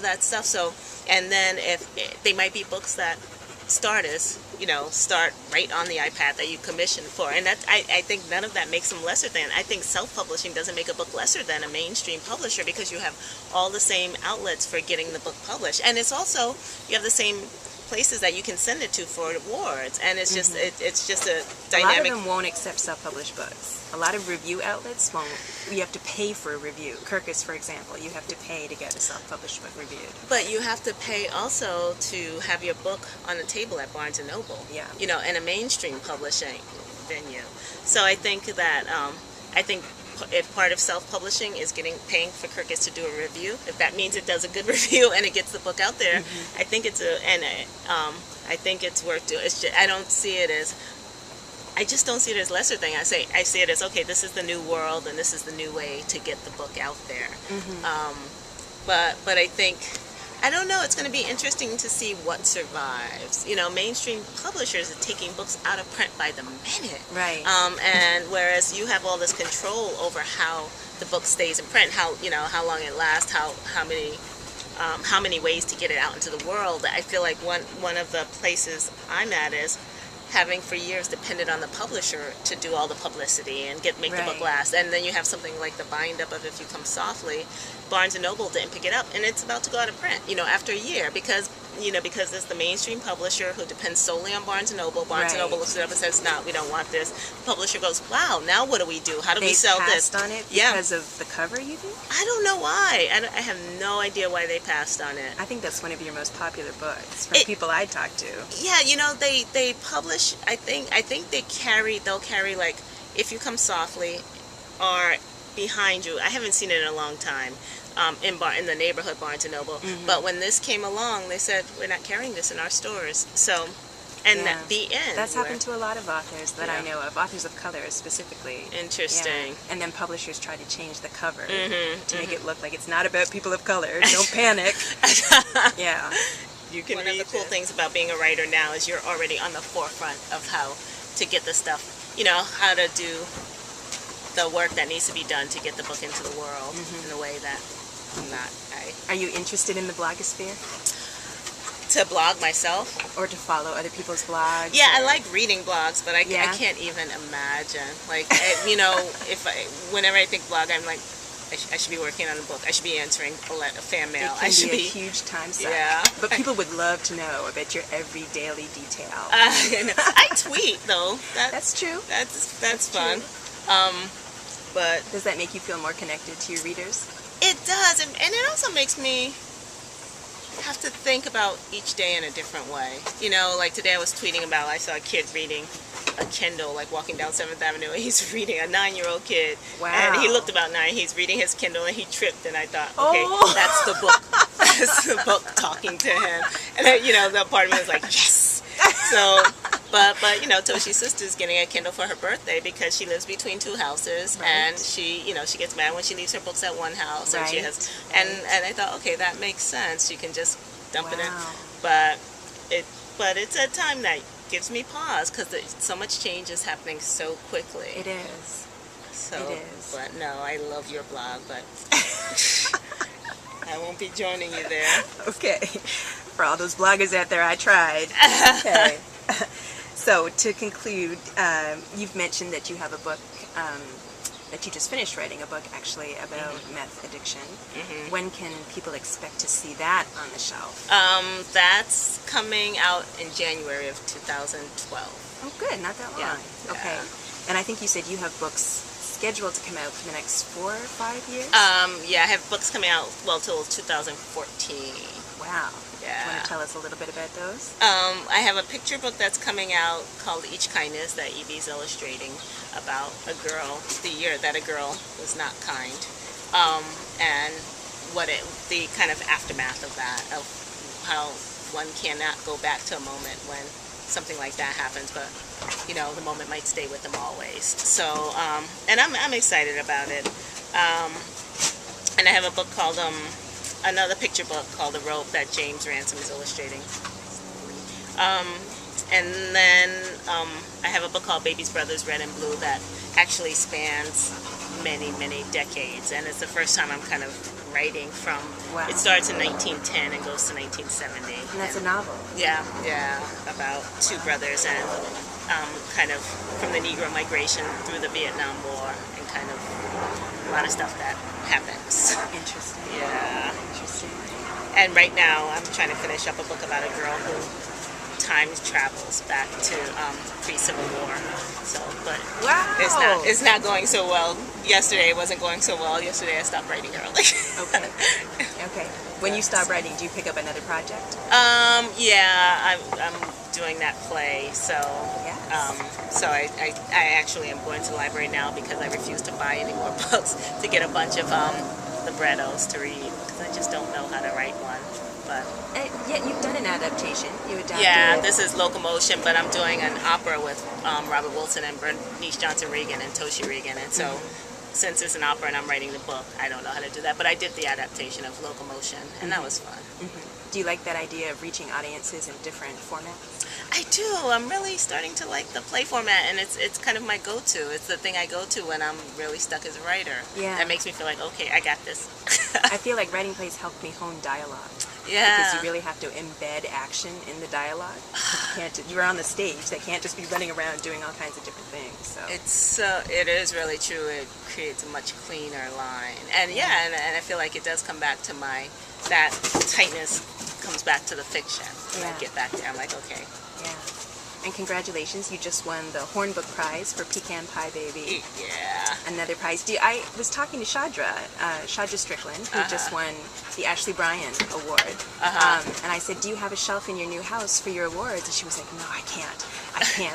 that stuff. So, and then if they might be books that start right on the iPad that you commissioned for, and that I think none of that makes them lesser than. I think self-publishing doesn't make a book lesser than a mainstream publisher, because you have all the same outlets for getting the book published, and it's also, you have the same places that you can send it to for awards, and it's just it's just a dynamic. A lot of them won't accept self-published books. A lot of review outlets won't. You have to pay for a review. Kirkus, for example, you have to pay to get a self-published book reviewed. But you have to pay also to have your book on the table at Barnes & Noble. Yeah. In a mainstream publishing venue. So I think that if part of self-publishing is paying for Kirkus to do a review, if that means it does a good review and it gets the book out there, I think it's I think it's worth doing. I just don't see it as lesser thing. I see it as, okay, this is the new world and this is the new way to get the book out there. But I think, I don't know, it's going to be interesting to see what survives. Mainstream publishers are taking books out of print by the minute. Right. And whereas you have all this control over how the book stays in print, how long it lasts, how many ways to get it out into the world. I feel like one of the places I'm at is having for years depended on the publisher to do all the publicity and make the book last. And then you have something like the bind up of If You Come Softly. Barnes & Noble didn't pick it up, and it's about to go out of print, after a year, because it's the mainstream publisher who depends solely on Barnes & Noble. Barnes & Noble looks it up and says, no, we don't want this. The publisher goes, wow, now what do we do? How do we sell this? They passed on it because of the cover, you think? I don't know why. I have no idea why they passed on it. I think that's one of your most popular books from people I talk to. Yeah, they publish, I think they'll carry like If You Come Softly or Behind You. I haven't seen it in a long time. In the neighborhood Barnes & Noble. But when this came along, they said, we're not carrying this in our stores. So, the end. That's happened to a lot of authors that I know of, authors of color specifically. Interesting. Yeah. And then publishers try to change the cover to make it look like it's not about people of color. Don't panic. Yeah. One of the cool things about being a writer now is you're already on the forefront of how to get the stuff, how to do the work that needs to be done to get the book into the world in a way that I'm not. Are you interested in the blogosphere? To blog myself? Or to follow other people's blogs? Yeah, I like reading blogs, but I can't even imagine. Like, whenever I think blog, I'm like, I should be working on a book. I should be answering a fan mail. It can be a huge time suck. Yeah. But people would love to know about your every daily detail. I tweet, though. That's true. That's fun. But does that make you feel more connected to your readers? It does, and it also makes me have to think about each day in a different way. Like today I was tweeting about, I saw a kid reading a Kindle, like walking down 7th Avenue, and he's reading, a 9-year-old kid. Wow. And he looked about 9, he's reading his Kindle, and he tripped, and I thought, okay, that's the book. That's the book talking to him. And then, the part of me was like, yes! So, but Toshi's sister's getting a Kindle for her birthday because she lives between 2 houses, and she gets mad when she leaves her books at one house, and she has, and I thought, okay, that makes sense. You can just dump it in, but it's a time that gives me pause because so much change is happening so quickly. It is. So, it is. But no, I love your blog, but I won't be joining you there. Okay. For all those bloggers out there, I tried. Okay. So to conclude, you've mentioned that you have a book that you just finished writing, a book actually about meth addiction. When can people expect to see that on the shelf? That's coming out in January of 2012. Oh, good. Not that long. Yeah. Okay. And I think you said you have books scheduled to come out for the next 4 or 5 years? Yeah, I have books coming out, till 2014. Wow. Yeah. Do you want to tell us a little bit about those? I have a picture book that's coming out called Each Kindness that Evie's illustrating about a girl, the year that a girl was not kind, and the kind of aftermath of that, of how one cannot go back to a moment when something like that happens, but the moment might stay with them always. So, and I'm excited about it. And I have a book called another picture book called The Rope that James Ransom is illustrating. And then I have a book called Baby's Brothers Red and Blue that actually spans many decades, and it's the first time I'm kind of writing from. Wow. It starts in 1910 and goes to 1970. And that's a novel. Yeah, about two brothers and kind of from the Negro migration through the Vietnam War and kind of a lot of stuff that happens. Interesting. Yeah. Interesting. And right now I'm trying to finish up a book about a girl who time travels back to pre-Civil War. So, but Wow. it's not going so well. Yesterday it wasn't going so well. Yesterday I stopped writing early. Okay. Okay. When you stop writing, do you pick up another project? Yeah, I'm doing that play. So, Yes. so I actually am going to the library now because I refuse to buy any more books to get a bunch of librettos to read because I just don't know how to write one. But Yet you've done an adaptation. You adapted. yeah, this is Locomotion, but I'm doing an opera with Robert Wilson and Bernice Johnson Regan and Toshi Regan, and so since it's an opera and I'm writing the book, I don't know how to do that. But I did the adaptation of Locomotion, and that was fun. Do you like that idea of reaching audiences in different formats? I do. I'm really starting to like the play format, and it's kind of my go-to. It's the thing I go to when I'm really stuck as a writer. Yeah. That makes me feel like, okay, I got this. I feel like writing plays helped me hone dialogue. Yeah. Because you really have to embed action in the dialogue. You're on the stage. They can't just be running around doing all kinds of different things. So It is really true. It creates a much cleaner line, and and I feel like it does come back to that tightness comes back to the fiction. When I get back there, I'm like, okay. Yeah. And congratulations, you just won the Hornbook Prize for Pecan Pie Baby. Yeah. Another prize. I was talking to Shadra Strickland, who just won the Ashley Bryan Award. And I said, do you have a shelf in your new house for your awards? And she was like, no, I can't.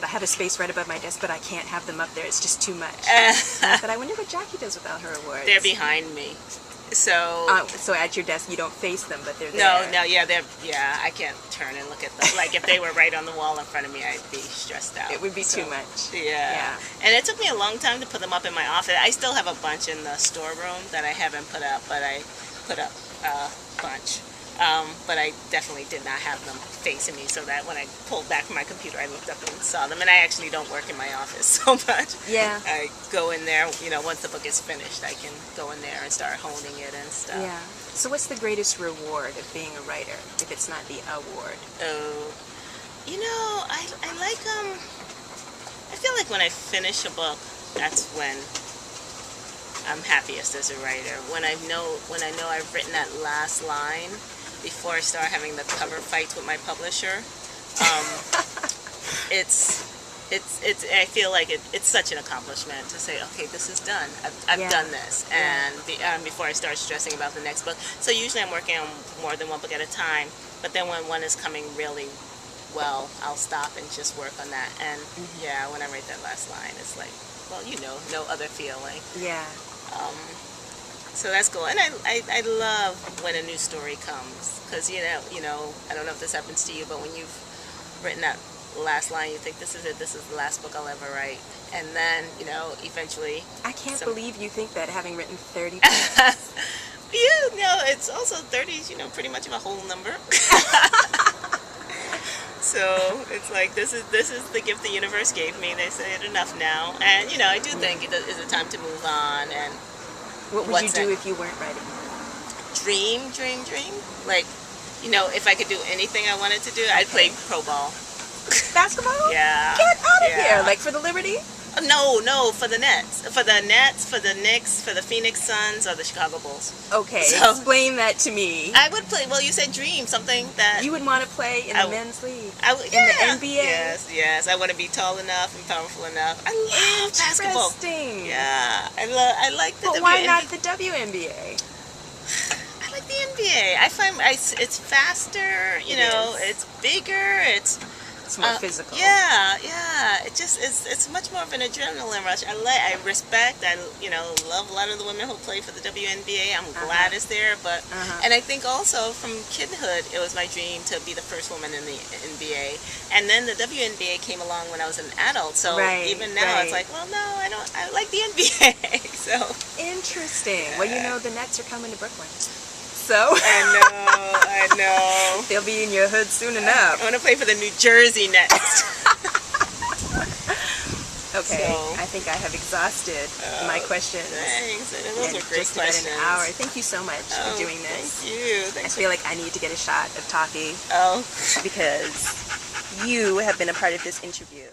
I have a space right above my desk, but I can't have them up there. It's just too much. And I thought, I wonder what Jackie does without her awards. They're behind me. So so at your desk you don't face them, but they're there. No, I can't turn and look at them. Like if they were right on the wall in front of me, I'd be stressed out. It would be too much. Yeah. And it took me a long time to put them up in my office. I still have a bunch in the storeroom that I haven't put up, but I put up a bunch. But I definitely did not have them facing me, so that when I pulled back from my computer, I looked up and saw them. And I actually don't work in my office so much. Yeah. I go in there, once the book is finished, I can go in there and start honing it and stuff. Yeah. So what's the greatest reward of being a writer, if it's not the award? Oh, I like, I feel like when I finish a book, that's when I'm happiest as a writer. When I know I've written that last line, before I start having the cover fights with my publisher, I feel like it's such an accomplishment to say, okay, this is done. I've done this, and before I start stressing about the next book. So usually I'm working on more than one book at a time. But then when one is coming really well, I'll stop and just work on that. And when I write that last line, it's like, well, no other feeling. Yeah. So that's cool, and I love when a new story comes, because I don't know if this happens to you, but when you've written that last line, you think this is it, this is the last book I'll ever write, and then eventually. I can't believe you think that, having written 30 books. It's also 30 is pretty much of a whole number. So it's like this is the gift the universe gave me. They say it enough now, and I do think it is a time to move on. And what would you do if you weren't writing? Dream. Like, if I could do anything I wanted to do, I'd play pro ball. Basketball? Yeah. Get out of here! Like for the Liberty? No, for the Nets. For the Nets, for the Knicks, for the Phoenix Suns, or the Chicago Bulls. Okay, so, explain that to me. I would play, well, you said dream, something that... You would want to play in the men's league? In the NBA? Yes. I want to be tall enough and powerful enough. I love basketball. Interesting. Yeah, I like the WNBA. But why not the WNBA? I like the NBA. I find it's faster, it's bigger, it's more physical. Yeah. It's much more of an adrenaline rush. I respect. I love a lot of the women who play for the WNBA. I'm glad it's there, but and I think also from kidhood, it was my dream to be the first woman in the NBA. And then the WNBA came along when I was an adult. So even now, it's like, well, no, I don't. I like the NBA. So interesting. Well, the Nets are coming to Brooklyn. So I know. They'll be in your hood soon enough. I want to play for the New Jersey Nets. Okay, So, I think I have exhausted my questions. thanks. And those in were great just about questions. an hour. Thank you so much for doing this. Thank you. I Thanks feel like I need to get a shot of toffee oh. because you have been a part of this interview.